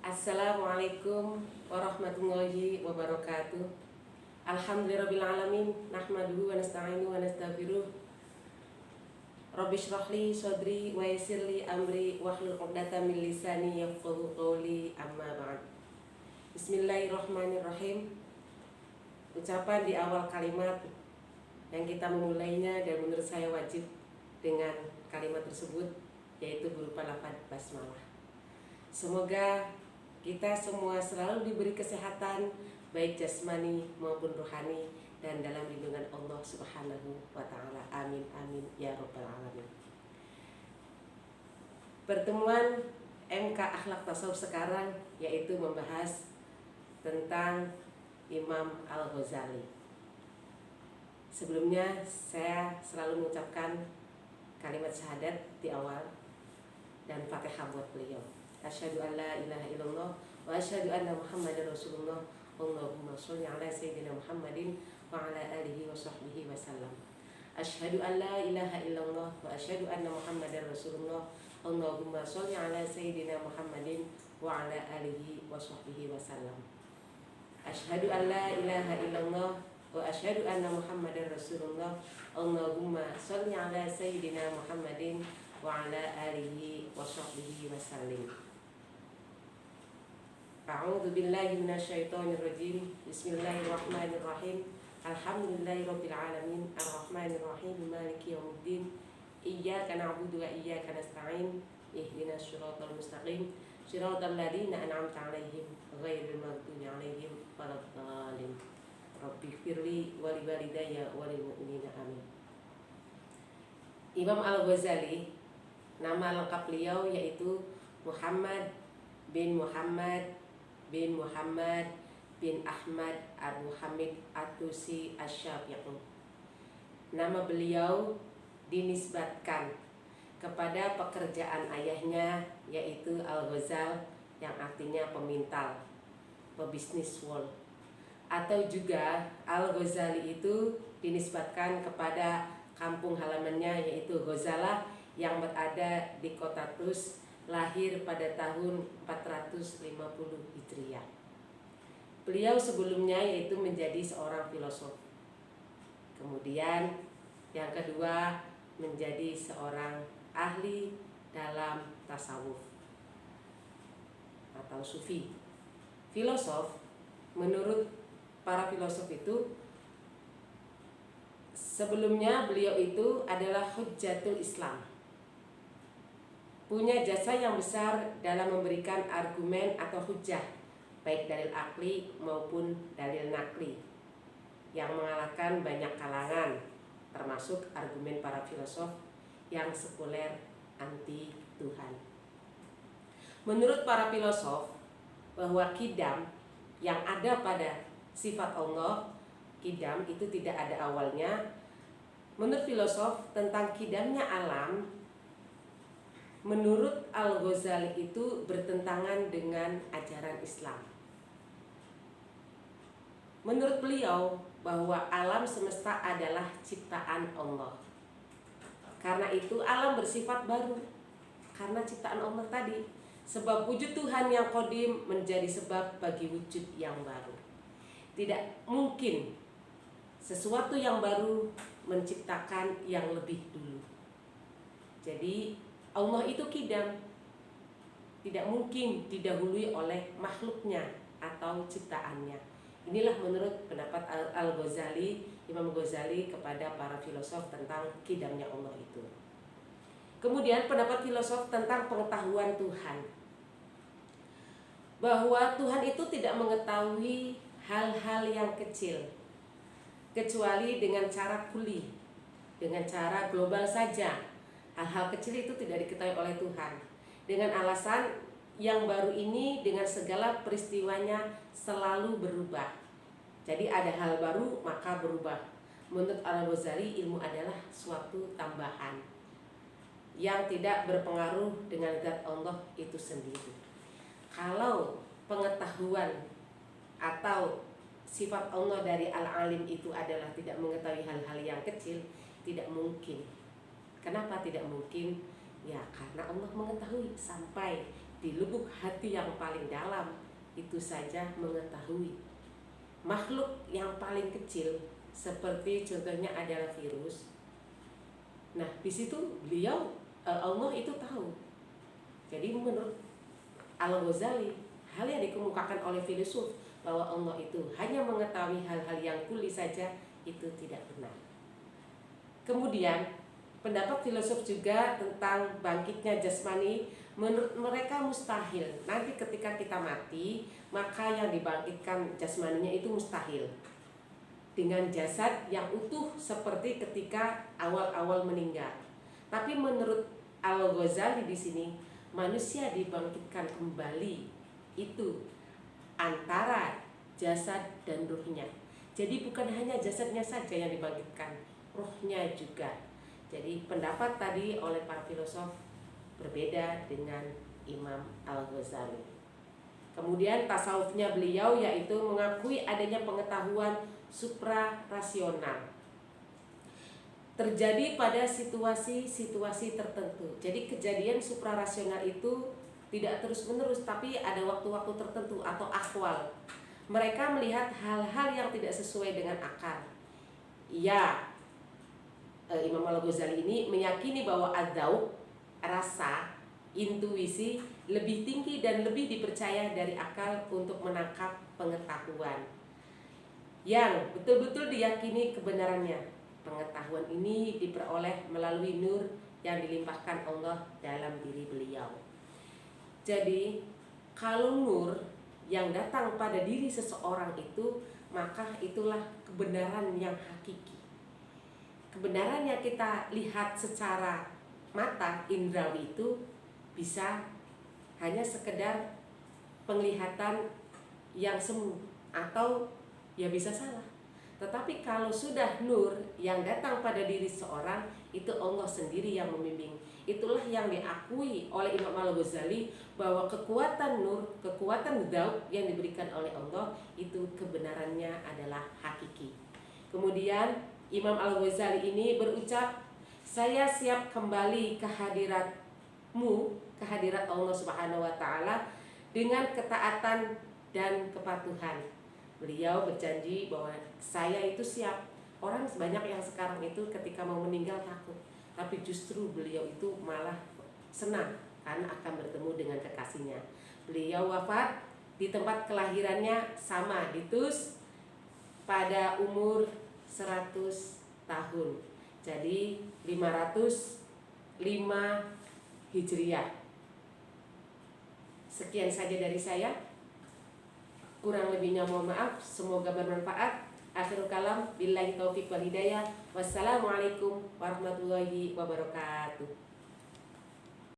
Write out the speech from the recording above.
Assalamualaikum warahmatullahi wabarakatuh. Alhamdulillahirabbil nahmaduhu wa nasta'inu wa nastaghfiruh. Rabbi shrah li sadri wa yassir li amri wahlul 'uqdatam min lisani yafqahu qawli, amma ba'd. Bismillahirrahmanirrahim. Ucapan di awal kalimat yang kita memulainya dan menurut saya wajib dengan kalimat tersebut yaitu berupa lafaz basmalah. Semoga kita semua selalu diberi kesehatan baik jasmani maupun rohani dan dalam lindungan Allah Subhanahu wa taala. Amin amin ya rabbal alamin. Pertemuan MK Akhlak Tasawuf sekarang yaitu membahas tentang Imam Al-Ghazali. Sebelumnya saya selalu mengucapkan kalimat syahadat di awal dan Fatihah buat beliau. Asyhadu an la ilaha illallah wa asyhadu anna Muhammadar Rasulullah. Allahumma sholli ala sayyidina Muhammadin wa ala alihi wa sahbihi wa sallam. Asyhadu an la ilaha illallah wa asyhadu anna Muhammadar Rasulullah. Allahumma sholli ala sayyidina Muhammadin wa ala alihi wa sahbihi wa sallam. Asyhadu an la ilaha illallah wa asyhadu anna Muhammadar Rasulullah. Allahumma sholli ala sayyidina Muhammadin wa ala alihi wa sahbihi wa sallim. A'udzu billahi minasyaitonir rajim. Bismillahirrahmanirrahim. Alhamdulillahirabbil alamin, arrahmanir rahim, maliki yaumiddin. Iyyaka na'budu wa iyyaka nasta'in. Ihdinas shiratal mustaqim, shiratal ladzina an'amta 'alaihim ghairil maghdubi 'alaihim waladdallin. Rabbighfirli wa li walidayya wa lil mu'minina amin. Imam Al-Ghazali, nama lengkap beliau yaitu Muhammad bin Muhammad bin Muhammad bin Ahmad Abu Hamid At-Tusi Asy-Syafi'i. Nama beliau dinisbatkan kepada pekerjaan ayahnya yaitu Al-Ghazal yang artinya pemintal, pebisnis world. Atau juga Al-Ghazali itu dinisbatkan kepada kampung halamannya yaitu Ghazalah yang berada di kota Tus, lahir pada tahun 450 Hijriah. Beliau sebelumnya yaitu menjadi seorang filosof. Kemudian yang kedua menjadi seorang ahli dalam tasawuf atau sufi. Filosof menurut para filosof itu sebelumnya beliau itu adalah hujjatul Islam, punya jasa yang besar dalam memberikan argumen atau hujjah baik dalil akli maupun dalil nakli yang mengalahkan banyak kalangan, termasuk argumen para filosof yang sekuler anti Tuhan. Menurut para filosof bahwa qidam yang ada pada sifat Allah, qidam itu tidak ada awalnya. Menurut filosof tentang qidamnya alam, menurut Al-Ghazali itu bertentangan dengan ajaran Islam. Menurut beliau bahwa alam semesta adalah ciptaan Allah. Karena itu alam bersifat baru karena ciptaan Allah tadi. Sebab wujud Tuhan yang qadim menjadi sebab bagi wujud yang baru. Tidak mungkin sesuatu yang baru menciptakan yang lebih dulu. Jadi Allah itu qidam, tidak mungkin didahului oleh makhluknya atau ciptaannya. Inilah menurut pendapat Al-Ghazali, Imam Ghazali kepada para filosof tentang qidamnya Allah itu. Kemudian pendapat filosof tentang pengetahuan Tuhan, bahwa Tuhan itu tidak mengetahui hal-hal yang kecil kecuali dengan cara kuli, dengan cara global saja. Hal-hal kecil itu tidak diketahui oleh Tuhan. Dengan alasan yang baru ini dengan segala peristiwanya selalu berubah. Jadi ada hal baru maka berubah. Menurut Al-Ghazali ilmu adalah suatu tambahan yang tidak berpengaruh dengan zat Allah itu sendiri. Kalau pengetahuan atau sifat Allah dari Al-Alim itu adalah tidak mengetahui hal-hal yang kecil, tidak mungkin. Kenapa tidak mungkin? Ya karena Allah mengetahui sampai di lubuk hati yang paling dalam itu saja mengetahui. Makhluk yang paling kecil seperti contohnya adalah virus. Nah, di situ beliau Allah itu tahu. Jadi menurut Al-Ghazali, hal yang dikemukakan oleh filsuf bahwa Allah itu hanya mengetahui hal-hal yang kuli saja itu tidak benar. Kemudian pendapat filosof juga tentang bangkitnya jasmani, menurut mereka mustahil. Nanti ketika kita mati, maka yang dibangkitkan jasmaninya itu mustahil dengan jasad yang utuh seperti ketika awal-awal meninggal. Tapi menurut Al-Ghazali di sini, manusia dibangkitkan kembali itu antara jasad dan ruhnya. Jadi bukan hanya jasadnya saja yang dibangkitkan, rohnya juga. Jadi pendapat tadi oleh para filosof berbeda dengan Imam Al-Ghazali. Kemudian tasawufnya beliau yaitu mengakui adanya pengetahuan suprarasional terjadi pada situasi-situasi tertentu. Jadi kejadian suprarasional itu tidak terus-menerus, tapi ada waktu-waktu tertentu atau akwal. Mereka melihat hal-hal yang tidak sesuai dengan akal. Ya, Imam Al-Ghazali ini meyakini bahwa adzauq, rasa, intuisi lebih tinggi dan lebih dipercaya dari akal untuk menangkap pengetahuan yang betul-betul diyakini kebenarannya. Pengetahuan ini diperoleh melalui nur yang dilimpahkan Allah dalam diri beliau. Jadi kalau nur yang datang pada diri seseorang itu, maka itulah kebenaran yang hakiki. Kebenaran yang kita lihat secara mata indrawi itu bisa hanya sekedar penglihatan yang semu atau ya bisa salah. Tetapi kalau sudah nur yang datang pada diri seorang, itu Allah sendiri yang membimbing. Itulah yang diakui oleh Imam Al-Ghazali bahwa kekuatan nur, kekuatan dzauq yang diberikan oleh Allah itu kebenarannya adalah hakiki. Kemudian Imam Al-Ghazali ini berucap, saya siap kembali ke hadiratmu, ke hadirat Allah Subhanahu wa taala dengan ketaatan dan kepatuhan. Beliau berjanji bahwa saya itu siap. Orang sebanyak yang sekarang itu ketika mau meninggal takut, tapi justru beliau itu malah senang karena akan bertemu dengan kekasihnya. Beliau wafat di tempat kelahirannya sama di Tus pada umur 100 tahun. Jadi 505 Hijriah. Sekian saja dari saya. Kurang lebihnya mohon maaf, semoga bermanfaat. Akhirul kalam, billahi taufiq wal hidayah. Wassalamualaikum warahmatullahi wabarakatuh.